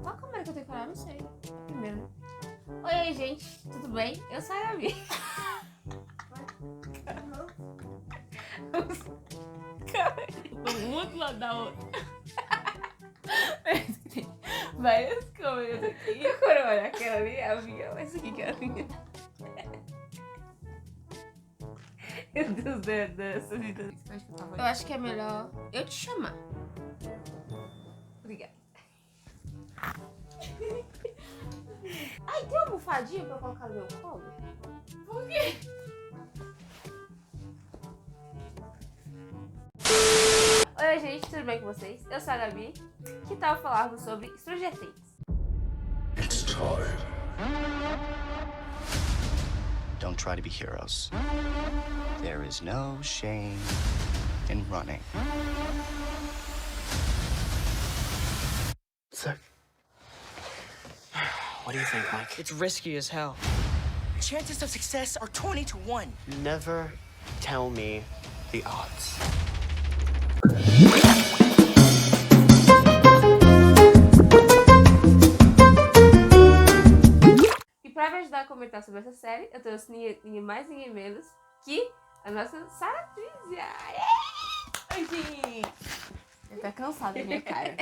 Qual câmera que eu tenho que olhar? Não sei. Primeiro, né? Oi, gente. Tudo bem? Eu sou a Gabi. Um outro lado da outra. Tem várias câmeras aqui. Quando eu olhar aquela ali, é a minha. Essa aqui que é a minha. Meu Deus dessa vida. Eu acho que é melhor eu te chamar. Obrigada. Ai, tem uma almofadinha pra eu colocar no meu colo? Por quê? Oi, gente, tudo bem com vocês? Eu sou a Gabi. Que tal falarmos sobre Stranger Things? It's time. Don't try to be heroes. There is no shame in running. Sick. What do you think, Mike? It's risky as hell. Chances of success are 20 to 1. Never tell me the odds. E pra me ajudar a comentar sobre essa série, eu trouxe ninguém mais, ninguém menos que a nossa Sara Trizia. Oi, gente. Eu tô cansada da minha cara.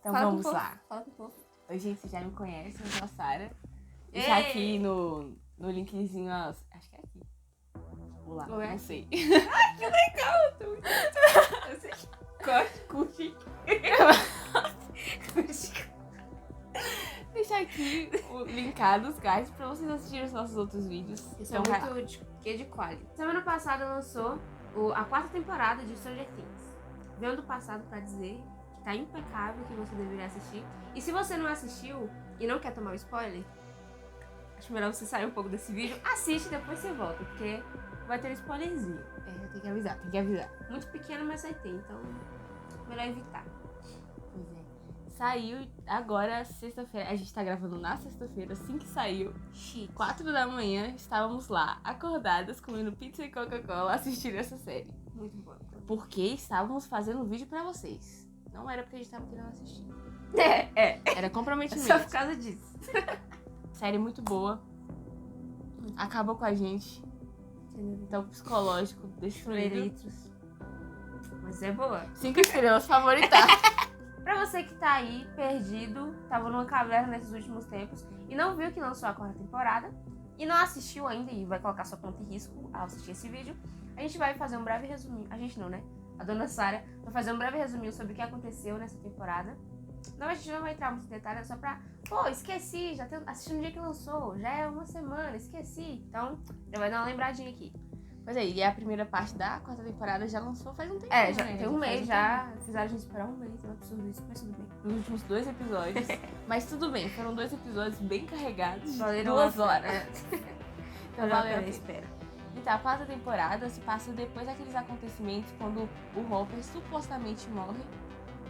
Então Fala vamos com o povo, lá. Fala com o povo. Oi, gente, vocês já me conhecem, eu sou a Sara. Deixar aqui no linkzinho, acho que é aqui. Vou lá, Ou é não aqui? sei. Que legal! Tô muito... Corte, curte. Deixar aqui linkado os cards pra vocês assistirem os nossos outros vídeos. Isso é muito de quality. Semana passada lançou a 4ª temporada de Stranger Things. Venho do passado pra dizer que tá impecável, que você deveria assistir. E se você não assistiu e não quer tomar o spoiler, acho melhor você sair um pouco desse vídeo. Assiste e depois você volta, porque vai ter um spoilerzinho. É, tem que avisar, tem que avisar. Muito pequeno, mas vai ter, então melhor evitar. Pois é. Saiu agora, sexta-feira. A gente tá gravando na sexta-feira, assim que saiu. Chique. 4 da manhã, estávamos lá, acordadas, comendo pizza e Coca-Cola, assistindo essa série. Muito bom. Porque estávamos fazendo um vídeo pra vocês. Não era porque a gente tava querendo assistir. É Era comprometimento. só por causa disso. Série muito boa. Acabou com a gente. Então, psicológico, destruído. Litros. Mas é boa. 5 estrelas, favorita. Pra você que tá aí, perdido, tava numa caverna nesses últimos tempos e não viu que lançou a 4ª temporada e não assistiu ainda e vai colocar sua conta em risco ao assistir esse vídeo, a gente vai fazer um breve resuminho. A gente não, né? A dona Sara vai fazer um breve resuminho sobre o que aconteceu nessa temporada. Não, a gente não vai entrar muito em detalhes, é só pra... Pô, esqueci, assisti no dia que lançou, já é uma semana, esqueci. Então, já vai dar uma lembradinha aqui. Pois é, e a primeira parte da 4ª temporada já lançou faz um tempo. Já né? tem um mês faz já. Fizeram a gente esperar um mês. É um absurdo isso, mas tudo bem. Nos últimos 2 episódios. Mas tudo bem, foram 2 episódios bem carregados. Valeram 2 a horas. pena. Então Valeu a valeu a pena, pena. espera. Então, a 4ª temporada se passa depois daqueles acontecimentos quando o Hopper supostamente morre.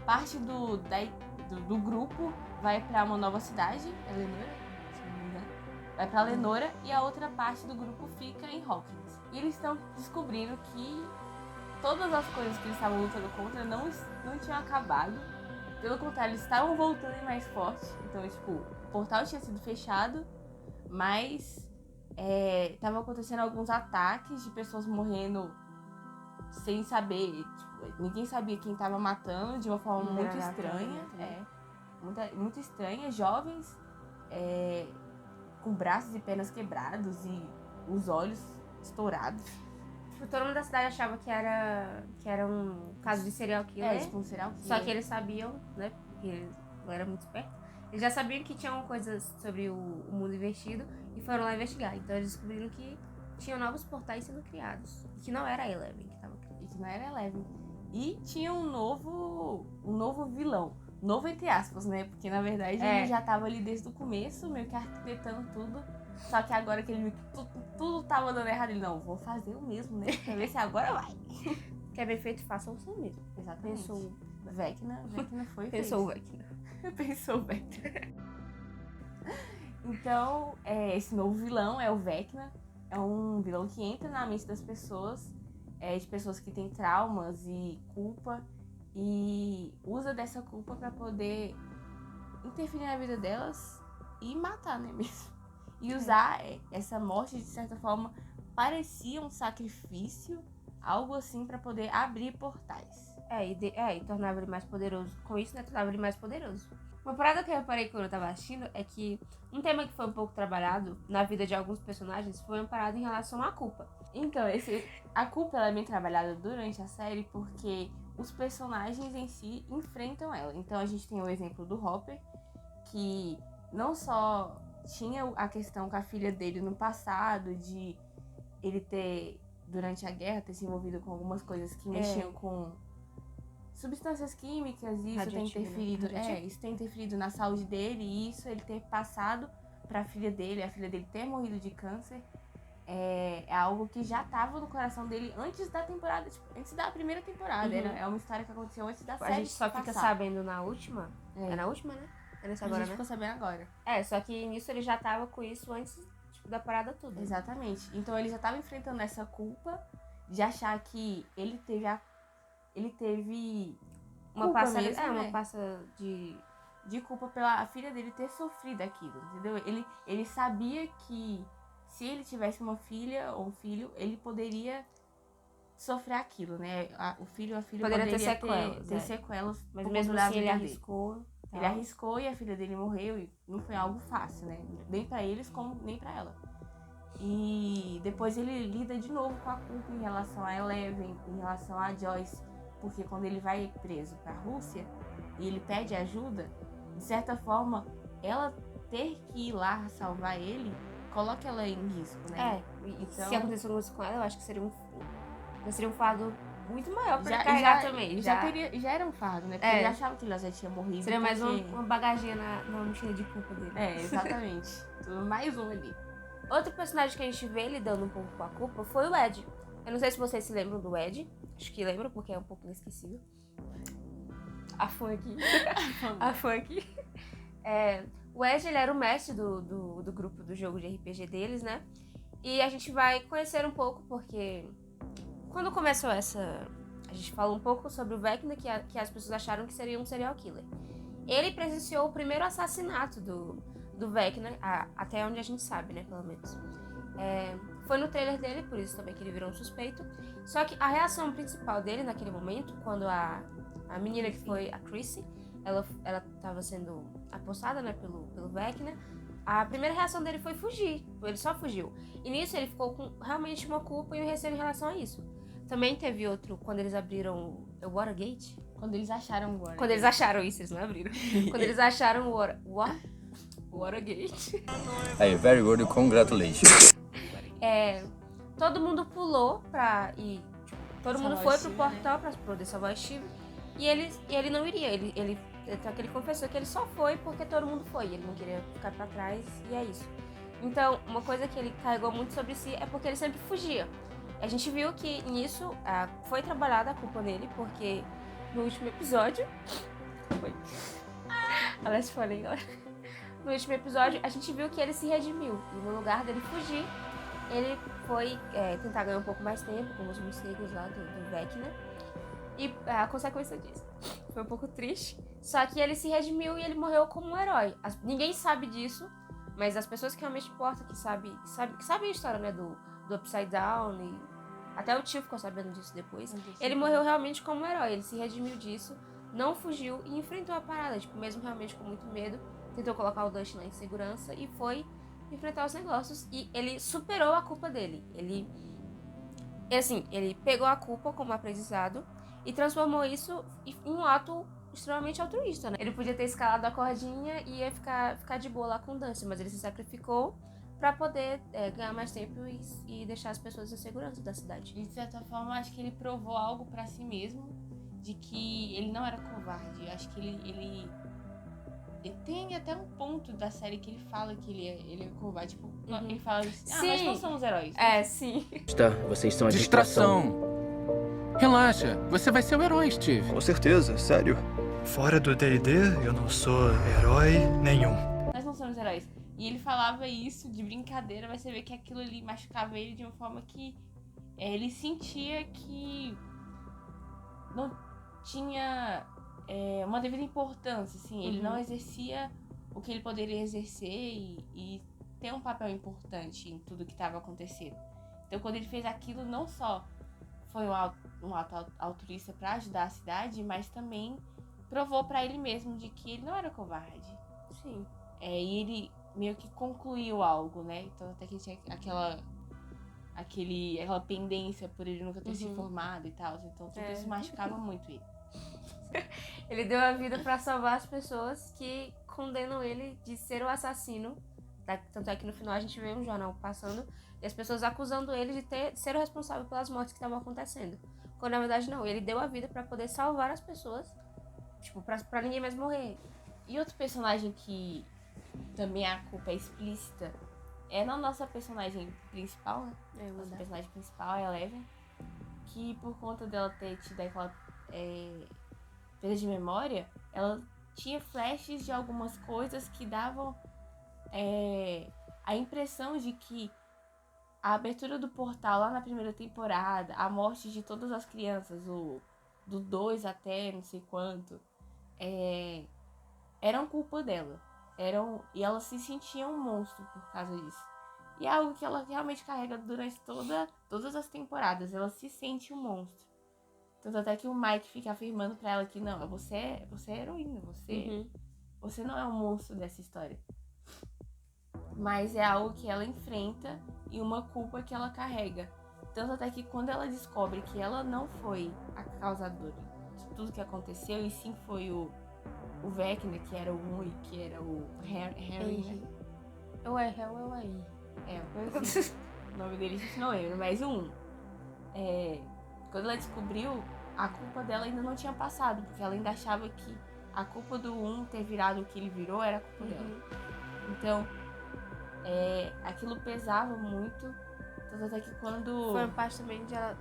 Parte do grupo vai pra uma nova cidade, é Lenora, se não me engano. Vai pra Lenora e a outra parte do grupo fica em Hawkins. E eles estão descobrindo que todas as coisas que eles estavam lutando contra não tinham acabado. Pelo contrário, eles estavam voltando em mais forte. Então, tipo, o portal tinha sido fechado, mas estavam acontecendo alguns ataques de pessoas morrendo sem saber. Tipo, ninguém sabia quem estava matando de uma forma muito estranha. Muito estranha. Jovens com braços e pernas quebrados e os olhos estourados. Tipo, todo mundo da cidade achava que era um caso de serial killer. Tipo um serial killer. Só que eles sabiam, né? Porque eles não eram muito espertos. Eles já sabiam que tinham coisas sobre o mundo invertido e foram lá investigar. Então eles descobriram que tinham novos portais sendo criados. E que não era a Eleven que estava criando. E que não era Eleven. E tinha um novo vilão. Novo entre aspas, né? Porque na verdade ele já tava ali desde o começo, meio que arquitetando tudo. Só que agora que ele viu que tudo tava dando errado, ele, não, vou fazer o mesmo, né? Pra ver se agora vai. Quer bem feito, faça você mesmo. Exatamente. Pensou. Vecna foi Pensou o fez. Vecna. Pensou o Vecna. Então, esse novo vilão é o Vecna. É um vilão que entra na mente das pessoas, de pessoas que têm traumas e culpa. E usa dessa culpa pra poder interferir na vida delas e matar, né, mesmo? E usar essa morte, de certa forma, parecia um sacrifício, algo assim, pra poder abrir portais. E tornava ele mais poderoso. Com isso, né, tornava ele mais poderoso. Uma parada que eu reparei quando eu tava assistindo é que um tema que foi um pouco trabalhado na vida de alguns personagens foi uma parada em relação à culpa. Então, a culpa ela é bem trabalhada durante a série porque os personagens em si enfrentam ela. Então a gente tem o exemplo do Hopper, que não só tinha a questão com a filha dele no passado, de ele ter, durante a guerra, ter se envolvido com algumas coisas que mexiam com substâncias químicas, e isso tem interferido, isso tem interferido na saúde dele, e isso ele ter passado pra filha dele, a filha dele ter morrido de câncer, é algo que já tava no coração dele antes da temporada, tipo, antes da primeira temporada. É uma história que aconteceu antes da série. A gente só fica sabendo na última. É na última, né? É nessa agora, a gente ficou sabendo agora. Só que nisso ele já tava com isso antes, tipo, da parada toda. Exatamente. Então ele já tava enfrentando essa culpa de achar que ele teve uma culpa passa mesmo, uma passa de culpa pela filha dele ter sofrido aquilo, entendeu? Ele sabia que se ele tivesse uma filha ou um filho, ele poderia sofrer aquilo, né? O filho ou a filha poderia ter sequelas. Mas mesmo assim ele arriscou. Ele arriscou e a filha dele morreu, e não foi algo fácil, né? Nem pra eles, como nem pra ela. E depois ele lida de novo com a culpa em relação a Eleven, em relação a Joyce, porque quando ele vai preso pra Rússia e ele pede ajuda, de certa forma, ela ter que ir lá salvar ele, coloca ela em risco, né? Então, se acontecesse alguma coisa com ela, eu acho que seria um fardo muito maior pra carregar também. Já era um fardo, né? Porque ele achava que ela já tinha morrido. Seria mais uma bagaginha na mochila de culpa dele. Exatamente. Mais um ali. Outro personagem que a gente vê lidando um pouco com a culpa foi o Ed. Eu não sei se vocês se lembram do Ed. Acho que lembram, porque é um pouco inesquecível. A fã aqui. O Ed, ele era o mestre do grupo do jogo de RPG deles, né? E a gente vai conhecer um pouco, porque quando começou a gente fala um pouco sobre o Vecna, que as pessoas acharam que seria um serial killer. Ele presenciou o primeiro assassinato do Vecna, até onde a gente sabe, né, pelo menos. Foi no trailer dele, por isso também que ele virou um suspeito. Só que a reação principal dele naquele momento, quando a menina que foi a Chrissy, ela estava sendo apossada, né, pelo Vecna, a primeira reação dele foi fugir. Ele só fugiu. E nisso ele ficou com realmente uma culpa e um receio em relação a isso. Também teve outro, quando eles abriram o Watergate. Quando eles acharam o Watergate. Quando eles acharam isso, eles não abriram. Quando eles acharam o Watergate. Hey, very good, congratulations. Todo mundo pulou todo mundo foi pro portal pra poder salvar o Steve. E ele não iria. Ele confessou que ele só foi porque todo mundo foi. Ele não queria ficar pra trás, e é isso. Então, uma coisa que ele carregou muito sobre si é porque ele sempre fugia. A gente viu que nisso foi trabalhada a culpa nele, porque no último episódio... Aliás, falei agora. No último episódio, a gente viu que ele se redimiu. E no lugar dele fugir, ele foi tentar ganhar um pouco mais tempo com os morcegos lá do Vecna. E a consequência disso foi um pouco triste. Só que ele se redimiu e ele morreu como um herói. Ninguém sabe disso, mas as pessoas que realmente importam, que sabem a história, né, do Upside Down, e até o tio ficou sabendo disso depois. Ele morreu realmente como um herói. Ele se redimiu disso, não fugiu e enfrentou a parada, tipo, mesmo realmente com muito medo. Tentou colocar o Dustin lá em segurança e foi enfrentar os negócios. E ele superou a culpa dele. Ele pegou a culpa como aprendizado e transformou isso em um ato extremamente altruísta, né? Ele podia ter escalado a cordinha e ia ficar de boa lá com o Dustin, mas ele se sacrificou pra poder ganhar mais tempo e deixar as pessoas em segurança da cidade. De certa forma, acho que ele provou algo pra si mesmo, de que ele não era covarde. Acho que ele tem até um ponto da série que ele fala que ele é covarde. Tipo, ele fala assim, nós não somos heróis. Sim. Vocês são a distração. Relaxa, você vai ser o herói, Steve. Com certeza, sério. Fora do D&D, eu não sou herói nenhum. Nós não somos heróis. E ele falava isso de brincadeira, mas você vê que aquilo ali machucava ele de uma forma que ele sentia que não tinha uma devida importância, assim. Ele não exercia o que ele poderia exercer e ter um papel importante em tudo que estava acontecendo. Então, quando ele fez aquilo, não só foi um ato altruísta para ajudar a cidade, mas também provou para ele mesmo de que ele não era covarde. Sim. E ele meio que concluiu algo, né? Então, até que tinha aquela pendência por ele nunca ter se formado e tal. Então, tudo isso machucava muito ele. Ele deu a vida pra salvar as pessoas que condenam ele de ser o assassino. Tanto é que no final a gente vê um jornal passando e as pessoas acusando ele de ser o responsável pelas mortes que estavam acontecendo. Quando na verdade não, ele deu a vida pra poder salvar as pessoas, tipo, pra ninguém mais morrer. E outro personagem que também a culpa é explícita é na nossa personagem principal, né? Nossa personagem principal é a Eleven, que por conta dela ter tido aquela perda de memória, ela tinha flashes de algumas coisas que davam a impressão de que a abertura do portal lá na primeira temporada, a morte de todas as crianças, do 2 até não sei quanto, eram culpa dela. E ela se sentia um monstro por causa disso. E é algo que ela realmente carrega durante todas as temporadas. Ela se sente um monstro. Tanto até que o Mike fica afirmando pra ela que não, você é heroína, você não é um monstro dessa história. Mas é algo que ela enfrenta e uma culpa que ela carrega. Tanto até que quando ela descobre que ela não foi a causadora de tudo que aconteceu, e sim foi o Vecna, que era o 1 e que era o Harry, né? Eu aí. O nome dele a gente não lembra, mas o 1. Quando ela descobriu, a culpa dela ainda não tinha passado, porque ela ainda achava que a culpa do 1 ter virado o que ele virou era a culpa dela. Então, aquilo pesava muito, tanto até que quando... Foi uma parte também de ela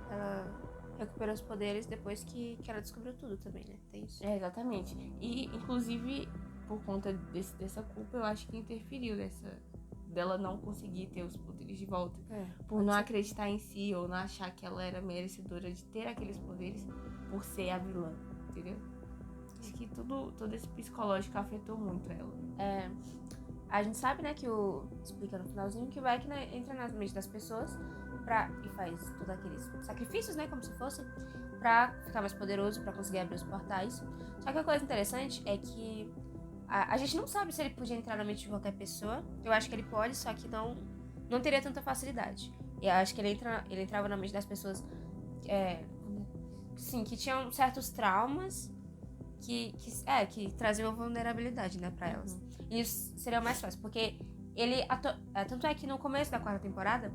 recuperou os poderes depois que ela descobriu tudo também, né? Tem isso. Exatamente. E, inclusive, por conta dessa culpa, eu acho que interferiu dela não conseguir ter os poderes de volta. Por não acreditar em si, ou não achar que ela era merecedora de ter aqueles poderes por ser a vilã, entendeu? Acho que todo esse psicológico afetou muito ela. A gente sabe, né, explica no finalzinho, que o Vecna entra na mente das pessoas e faz todos aqueles sacrifícios, né, como se fosse, pra ficar mais poderoso, pra conseguir abrir os portais. Só que a coisa interessante é que a gente não sabe se ele podia entrar na mente de qualquer pessoa. Eu acho que ele pode, só que não teria tanta facilidade. E eu acho que ele entrava na mente das pessoas sim, que tinham certos traumas que traziam vulnerabilidade, né, pra elas. E isso seria mais fácil, porque tanto é que no começo da 4ª temporada,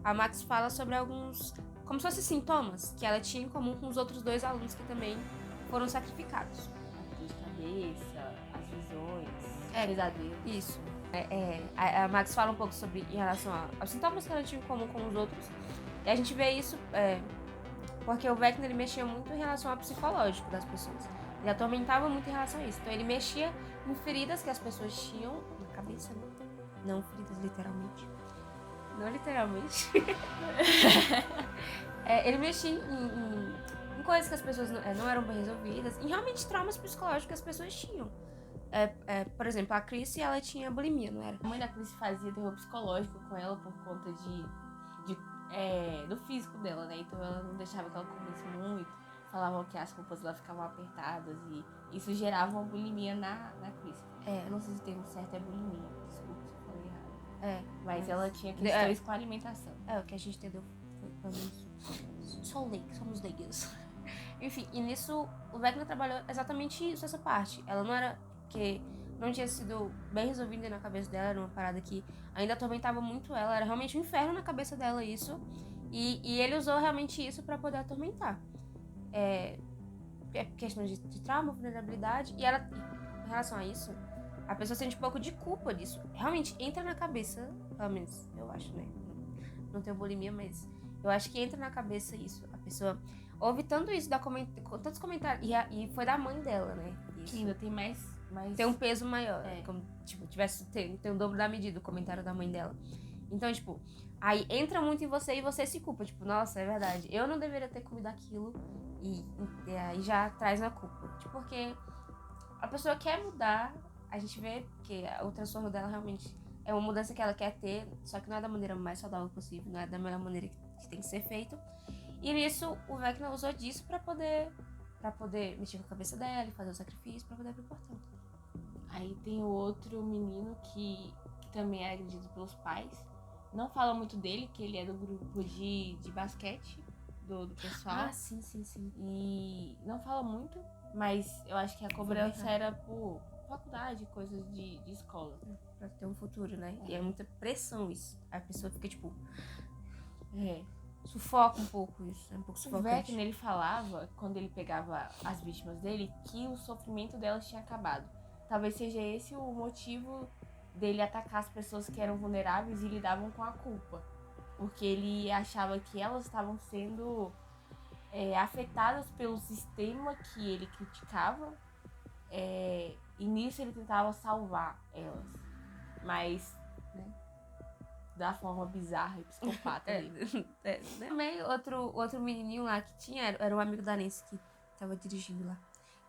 a Max fala sobre alguns, como se fossem sintomas, que ela tinha em comum com os outros 2 alunos que também foram sacrificados. A dor de cabeça, as visões, pesadelo. Isso. A Max fala um pouco sobre em relação aos sintomas que ela tinha em comum com os outros. E a gente vê isso porque o Vecna, ele mexia muito em relação ao psicológico das pessoas. Ele atormentava muito em relação a isso. Então ele mexia em feridas que as pessoas tinham na cabeça, né? Não feridas literalmente. Não literalmente. Ele mexia em coisas que as pessoas não eram bem resolvidas. Em realmente traumas psicológicos que as pessoas tinham. Por exemplo, a Chrissy, ela tinha bulimia, não era? A mãe da Chrissy fazia terror psicológico com ela por conta do físico dela, né? Então ela não deixava que ela comesse muito. Falavam que as roupas dela ficavam apertadas e isso gerava uma bulimia na Chrissy. Eu não sei se o termo certo é bulimia, desculpa se eu falei errado. Mas ela tinha questões com a alimentação. O que a gente entendeu foi somos leigos. Enfim, e nisso o Vecna trabalhou exatamente isso, essa parte. Ela não era... Porque não tinha sido bem resolvida na cabeça dela, era uma parada que ainda atormentava muito ela, era realmente um inferno na cabeça dela isso. E ele usou realmente isso pra poder atormentar. Questão de trauma, vulnerabilidade, e ela, em relação a isso, a pessoa sente um pouco de culpa disso. Realmente entra na cabeça, pelo menos eu acho, né? Não tenho bulimia, mas eu acho que entra na cabeça isso. A pessoa ouve tanto isso, tantos comentários, e foi da mãe dela, né? Isso. Que ainda tem mais... Tem um peso maior, como tipo, tem o dobro da medida o comentário da mãe dela. Então, tipo, aí entra muito em você e você se culpa. Tipo, nossa, é verdade, eu não deveria ter comido aquilo. E aí já traz na culpa. Tipo, porque a pessoa quer mudar, a gente vê que o transtorno dela realmente é uma mudança que ela quer ter, só que não é da maneira mais saudável possível, não é da melhor maneira que tem que ser feito. E nisso, o Vecna usou disso pra poder mexer com a cabeça dela e fazer o sacrifício pra poder abrir o portão. Aí tem o outro menino que também é agredido pelos pais. Não fala muito dele, que ele é do grupo de basquete do pessoal. Ah, sim. E não fala muito, mas eu acho que a cobrança era por faculdade, coisas de escola. Pra ter um futuro, né? E é muita pressão isso. A pessoa fica, tipo... sufoca um pouco isso. É um pouco O sufocante. Vecna, ele falava, quando ele pegava as vítimas dele, que o sofrimento delas tinha acabado. Talvez seja esse o motivo dele atacar as pessoas que eram vulneráveis e lidavam com a culpa. Porque ele achava que elas estavam sendo afetadas pelo sistema que ele criticava. E nisso ele tentava salvar elas. Mas, né, da forma bizarra e psicopata dele. Também outro menininho lá que tinha, era um amigo da Nancy que tava dirigindo lá.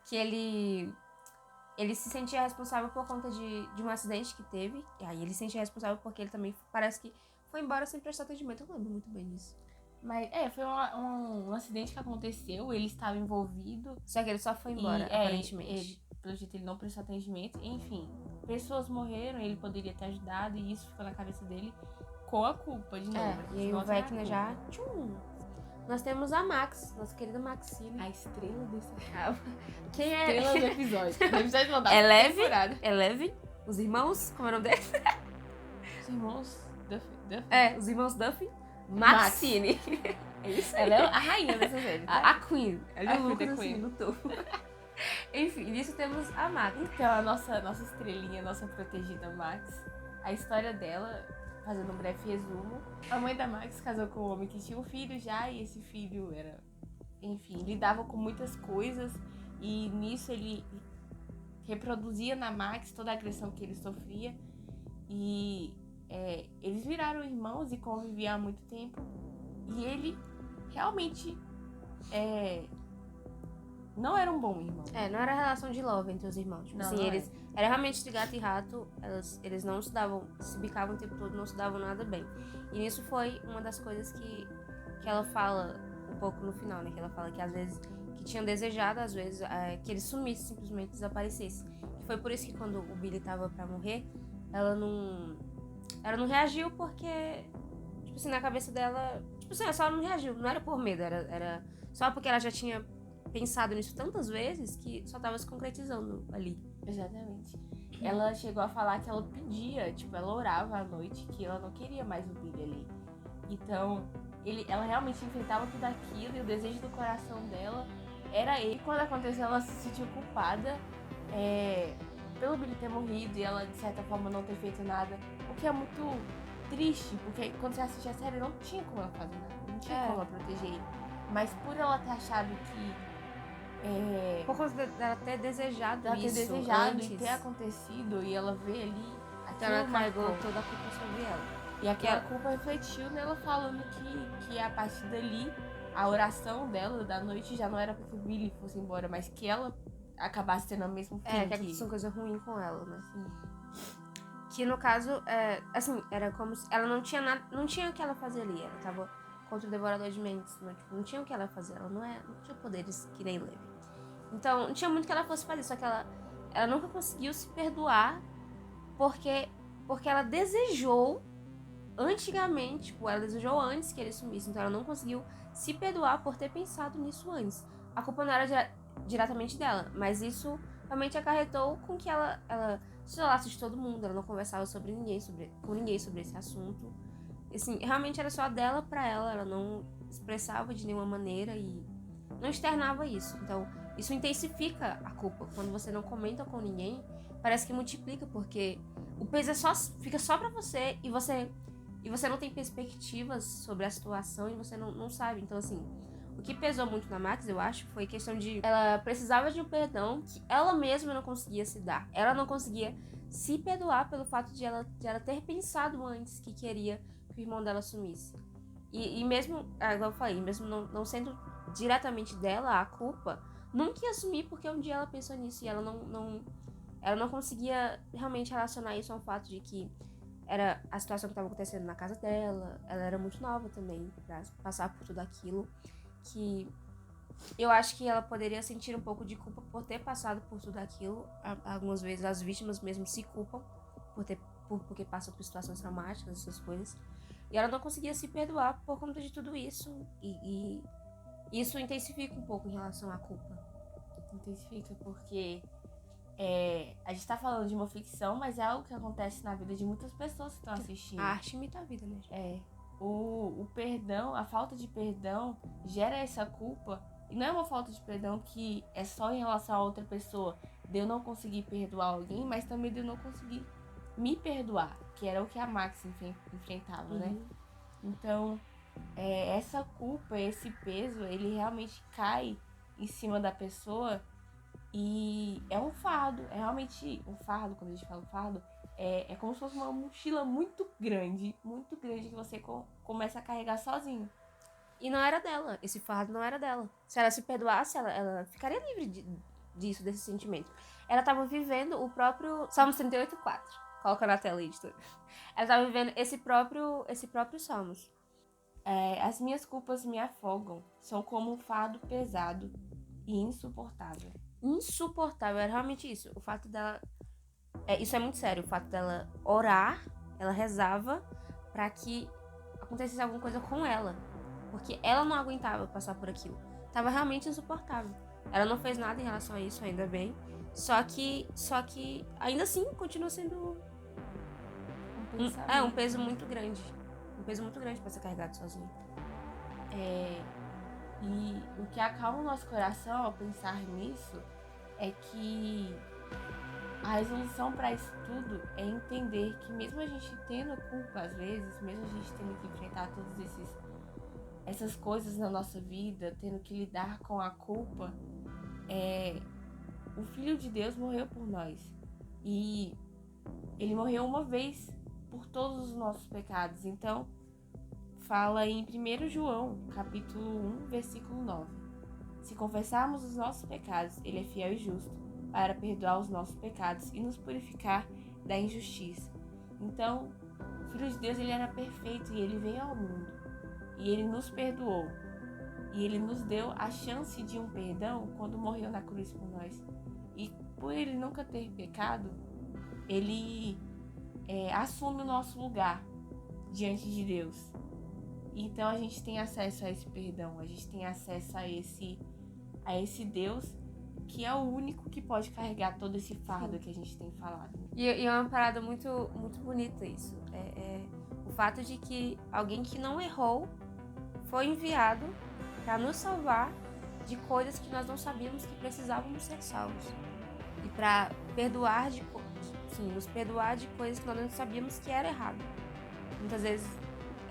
Que ele se sentia responsável por conta de um acidente que teve. E aí ele se sentia responsável porque ele também parece que foi embora sem prestar atendimento. Eu não lembro muito bem disso. Mas foi um acidente que aconteceu, ele estava envolvido. Só que ele só foi embora, aparentemente. Pelo jeito ele não prestou atendimento. Enfim, pessoas morreram, ele poderia ter ajudado e isso ficou na cabeça dele com a culpa de novo. E aí o Vecna já... Nós temos a Max, nossa querida Maxine. A estrela desse cara. Quem é? Estrela do episódio. Do episódio não, da Eleven? temporada. Eleven? Os irmãos? Como é o nome deles? Os irmãos Duffy. Os irmãos Duffy. Maxine. É isso aí. Ela é a rainha dessa série. Tá? A Queen. Ela é o Lucas assim, Queen. no topo. Enfim, nisso temos a Max. Então, a nossa estrelinha, nossa protegida Max, a história dela, fazendo um breve resumo, a mãe da Max casou com um homem que tinha um filho já, e esse filho era, enfim, lidava com muitas coisas, e nisso ele reproduzia na Max toda a agressão que ele sofria, e eles viraram irmãos e conviviam há muito tempo, e ele realmente não era um bom irmão. Não era relação de love entre os irmãos. Tipo, assim, eles era realmente de gato e rato, eles não se davam, se bicavam o tempo todo, não se davam nada bem. E isso foi uma das coisas que ela fala um pouco no final, né? Que ela fala que às vezes, que tinham desejado, às vezes, que ele sumisse, simplesmente desaparecesse. E foi por isso que quando o Billy tava pra morrer, ela não reagiu porque, tipo assim, na cabeça dela, tipo assim, ela só não reagiu, não era por medo, era só porque ela já tinha pensado nisso tantas vezes que só tava se concretizando ali. Exatamente. Ela chegou a falar que ela pedia, tipo, ela orava à noite que ela não queria mais o Billy ali. Então, ela realmente enfrentava tudo aquilo e o desejo do coração dela era ele. Quando aconteceu, ela se sentiu culpada pelo Billy ter morrido e ela, de certa forma, não ter feito nada. O que é muito triste, porque quando você assiste a série, não tinha como ela fazer nada, não tinha como ela proteger ele. Mas por ela ter achado que por conta dela ter desejado ela isso ter desejado antes, e ter acontecido e ela ver ali então ela aquilo carregou marcou. toda a culpa sobre ela. E aquela culpa refletiu nela falando que a partir dali a oração dela da noite já não era para que o Billy fosse embora, mas que ela acabasse tendo o mesmo fim. Que aconteceu uma coisa ruim com ela, né? Sim. Que no caso, assim, era como se ela não tinha nada, não tinha o que ela fazer ali. Ela tava contra o Devorador de Mentes, né? Tipo, não tinha o que ela fazer. Ela não tinha poderes que nem Levi. Então, não tinha muito que ela fosse fazer, só que ela nunca conseguiu se perdoar porque ela desejou antigamente, tipo, ela desejou antes que ele sumisse, então ela não conseguiu se perdoar por ter pensado nisso antes. A culpa não era diretamente dela, mas isso realmente acarretou com que ela se isolasse de todo mundo, ela não conversava com ninguém sobre esse assunto. Assim, realmente era só dela pra ela não expressava de nenhuma maneira e não externava isso. Então, isso intensifica a culpa. Quando você não comenta com ninguém, parece que multiplica, porque o peso fica só pra você e você não tem perspectivas sobre a situação e você não sabe. Então, assim, o que pesou muito na Max, eu acho, foi a questão de ela precisava de um perdão que ela mesma não conseguia se dar. Ela não conseguia se perdoar pelo fato de ela ter pensado antes que queria que o irmão dela sumisse. E mesmo, igual eu falei, mesmo não sendo diretamente dela a culpa, nunca ia assumir, porque um dia ela pensou nisso e ela não conseguia realmente relacionar isso ao fato de que era a situação que estava acontecendo na casa dela. Ela era muito nova também pra passar por tudo aquilo, que eu acho que ela poderia sentir um pouco de culpa por ter passado por tudo aquilo. Algumas vezes as vítimas mesmo se culpam porque passam por situações traumáticas, essas coisas. E ela não conseguia se perdoar por conta de tudo isso. E isso intensifica um pouco em relação à culpa. Intensifica porque a gente tá falando de uma ficção, mas é algo que acontece na vida de muitas pessoas que estão assistindo. A arte imita a vida, né? O perdão, a falta de perdão gera essa culpa. E não é uma falta de perdão que é só em relação a outra pessoa, de eu não conseguir perdoar alguém, mas também de eu não conseguir me perdoar, que era o que a Max enfrentava, né? Então, essa culpa, esse peso, ele realmente cai em cima da pessoa e é um fardo. É realmente um fardo. Quando a gente fala fardo, é como se fosse uma mochila muito grande que você começa a carregar sozinho. E não era dela, esse fardo não era dela. Se ela se perdoasse, ela ficaria livre disso, desse sentimento. Ela tava vivendo o próprio Salmo 38:4. Coloca na tela aí, editora. Ela tava vivendo esse próprio Salmos. As minhas culpas me afogam, são como um fardo pesado e insuportável. Insuportável, era realmente isso. O fato dela... isso é muito sério, o fato dela orar, ela rezava pra que acontecesse alguma coisa com ela. Porque ela não aguentava passar por aquilo. Tava realmente insuportável. Ela não fez nada em relação a isso, ainda bem. Só que ainda assim, continua sendo um peso muito grande. Um peso muito grande pra ser carregado sozinho. E o que acalma o nosso coração ao pensar nisso é que a resolução para isso tudo é entender que mesmo a gente tendo culpa às vezes, mesmo a gente tendo que enfrentar todas essas coisas na nossa vida, tendo que lidar com a culpa, o Filho de Deus morreu por nós. E ele morreu uma vez por todos os nossos pecados. Então, fala em 1 João, capítulo 1, versículo 9. Se confessarmos os nossos pecados, ele é fiel e justo para perdoar os nossos pecados e nos purificar da injustiça. Então, o Filho de Deus, ele era perfeito e ele veio ao mundo. E ele nos perdoou. E ele nos deu a chance de um perdão quando morreu na cruz por nós. E por ele nunca ter pecado, ele assume o nosso lugar diante de Deus. Então a gente tem acesso a esse perdão, a gente tem acesso a esse Deus que é o único que pode carregar todo esse fardo que a gente tem falado. E é uma parada muito, muito bonita isso. O fato de que alguém que não errou foi enviado para nos salvar de coisas que nós não sabíamos que precisávamos ser salvos. E para nos perdoar de coisas que nós não sabíamos que era errado. Muitas vezes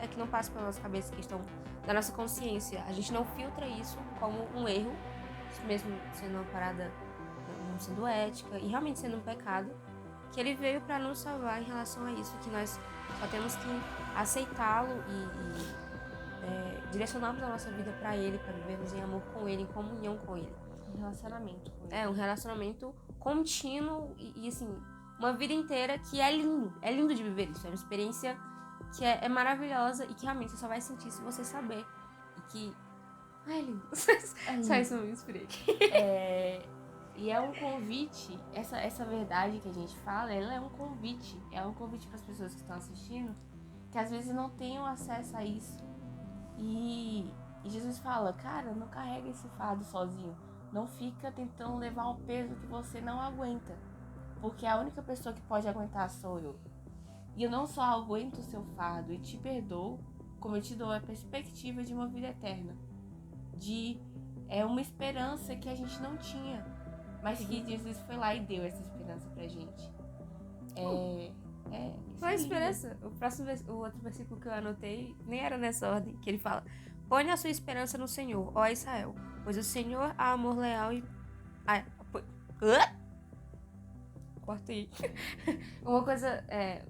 é que não passa pela nossa cabeça, questão da nossa consciência. A gente não filtra isso como um erro, mesmo sendo uma parada não sendo ética e realmente sendo um pecado, que ele veio para nos salvar em relação a isso, que nós só temos que aceitá-lo e direcionarmos a nossa vida para ele, para vivermos em amor com ele, em comunhão com ele. Um relacionamento com ele. Um relacionamento contínuo e assim, uma vida inteira que é lindo de viver isso, é uma experiência que é maravilhosa e que realmente você só vai sentir se você saber. E que... é lindo. Só isso eu me inspirei. E é um convite, essa verdade que a gente fala, ela é um convite para as pessoas que estão assistindo, que às vezes não tenham acesso a isso. E Jesus fala, cara, não carrega esse fardo sozinho, não fica tentando levar um peso que você não aguenta, porque a única pessoa que pode aguentar sou eu. E eu não só aguento o seu fardo e te perdoo, como eu te dou a perspectiva de uma vida eterna, de uma esperança que a gente não tinha, mas que Jesus foi lá e deu essa esperança pra gente. Qual a esperança? O outro versículo que eu anotei nem era nessa ordem, que ele fala: põe a sua esperança no Senhor, ó Israel, pois o Senhor há amor leal e... Cortei. Uma coisa,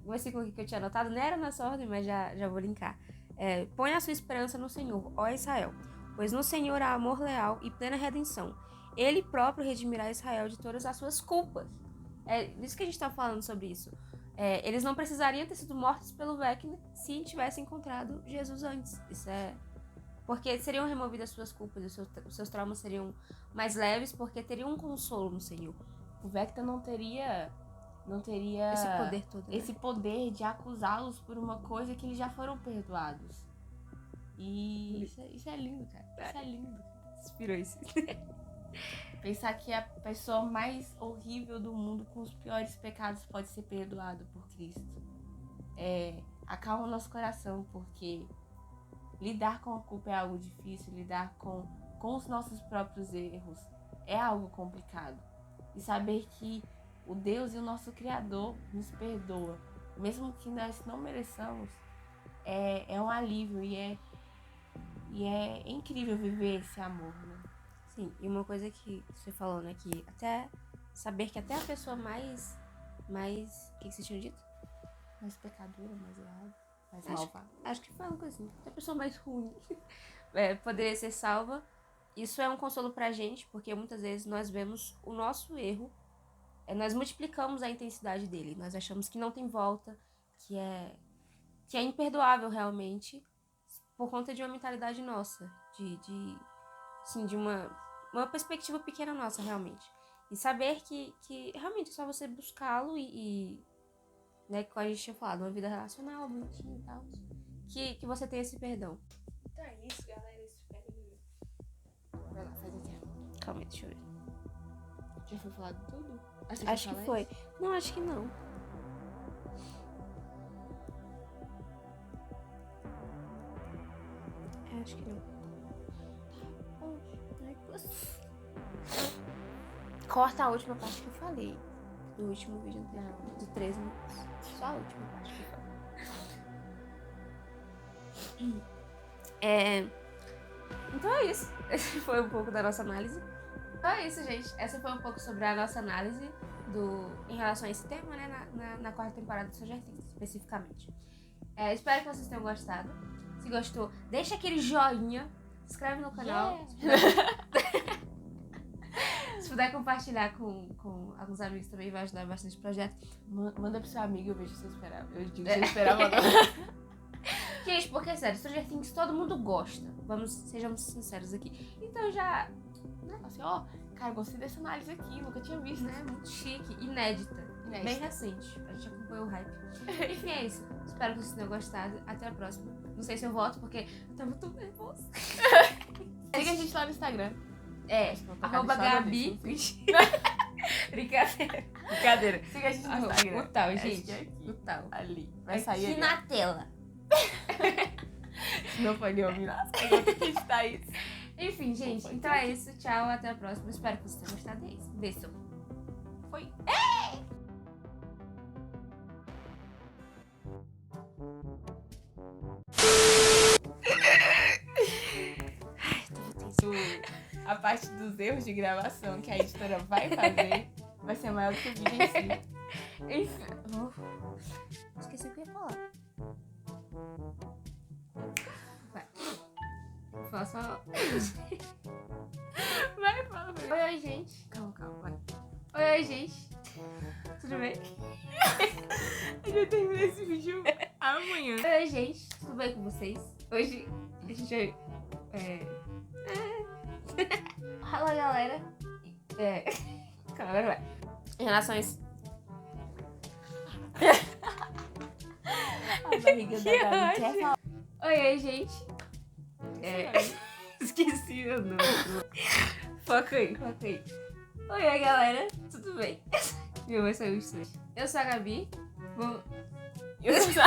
o versículo aqui que eu tinha anotado nem era nessa ordem, mas já vou linkar. Põe a sua esperança no Senhor, ó Israel, pois no Senhor há amor leal e plena redenção. ele próprio redimirá Israel de todas as suas culpas. É isso que a gente tá falando sobre isso. Eles não precisariam ter sido mortos pelo Vecna se tivessem encontrado Jesus antes. Isso é... Porque seriam removidas as suas culpas, os seus traumas seriam mais leves, porque teriam um consolo no Senhor. O Vecna não teria Esse poder todo. Né? esse poder de acusá-los por uma coisa que eles já foram perdoados. E isso é lindo, cara. Isso é lindo. Inspirou isso. Pensar que a pessoa mais horrível do mundo, com os piores pecados, pode ser perdoado por Cristo. Acalma o nosso coração, porque lidar com a culpa é algo difícil, lidar com os nossos próprios erros é algo complicado. E saber que o Deus e o nosso Criador nos perdoa, mesmo que nós não mereçamos, é um alívio e é incrível viver esse amor, né? Sim, e uma coisa que você falou, né, que até saber que até a pessoa mais o que vocês tinham dito? Mais pecadora, mais errada, mais malvada. Acho que foi uma coisa assim, até a pessoa mais ruim poderia ser salva. Isso é um consolo pra gente, porque muitas vezes nós vemos o nosso erro, nós multiplicamos a intensidade dele, nós achamos que não tem volta, que é imperdoável realmente, por conta de uma mentalidade nossa, de uma perspectiva pequena nossa, realmente. E saber que realmente é só você buscá-lo e né, como a gente tinha falado, uma vida relacional, bonitinha e tal, que você tem esse perdão. Então é isso, galera. Espero. Vai lá, faz aqui. Calma aí, deixa eu ver. Já foi falado tudo? Acho que foi. Não, acho que não. Acho que não. Corta a última parte que eu falei. Do último vídeo anterior. De 13 minutos. Só a última parte que eu falei. Então é isso. Esse foi um pouco da nossa análise. Então é isso, gente. Essa foi um pouco sobre a nossa análise em relação a esse tema, né? Na quarta temporada do Stranger Things, especificamente. Espero que vocês tenham gostado. Se gostou, deixa aquele joinha. Se inscreve no canal. Se puder compartilhar com alguns amigos também, vai ajudar bastante o projeto. Manda pro seu amigo, eu vejo se eu esperava. Eu digo se eu esperava não. Gente, porque sério, Stranger Things todo mundo gosta. Sejamos sinceros aqui. Então já... Assim, cara, gostei dessa análise aqui, nunca tinha visto. Né? Muito chique, inédita. Bem recente. A gente acompanhou o hype. Enfim, é isso. Espero que vocês tenham gostado. Até a próxima. Não sei se eu volto, porque eu tava muito nervosa. Siga a gente lá no Instagram. @Gabi. Brincadeira. Siga a gente no Instagram. O tal, gente. O tal. Ali. Vai Aqui sair ali. na tela. Se não for ouvir lá, tem que editar isso. Enfim, gente. Então é isso. Tchau. Até a próxima. Espero que vocês tenham gostado. É isso. Beijo. Foi. A parte dos erros de gravação que a editora vai fazer vai ser maior do que o vídeo em si. Enfim. Esqueci o que eu ia falar. Vai. Vou falar só. Vai, fala. Oi, gente. Calma, vai. Oi, gente. Tudo bem? A gente termina esse vídeo amanhã. Oi, gente. Tudo bem com vocês? Hoje a gente vai... Fala, galera. Calma, agora vai. Em relação a isso... A barriga da Gabi quer falar. Oi, gente. Esqueci o nome. Foca aí. Oi, galera. Tudo bem? Meu, vai sair o estúdio. Eu sou a Gabi. Eu sou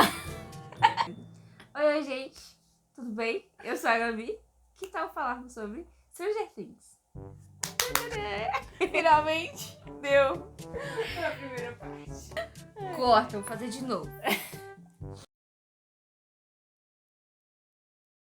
Oi, gente. Tudo bem? Eu sou a Gabi. Que tal falarmos sobre Stranger Things? Finalmente deu a primeira parte. Corta, vou fazer de novo.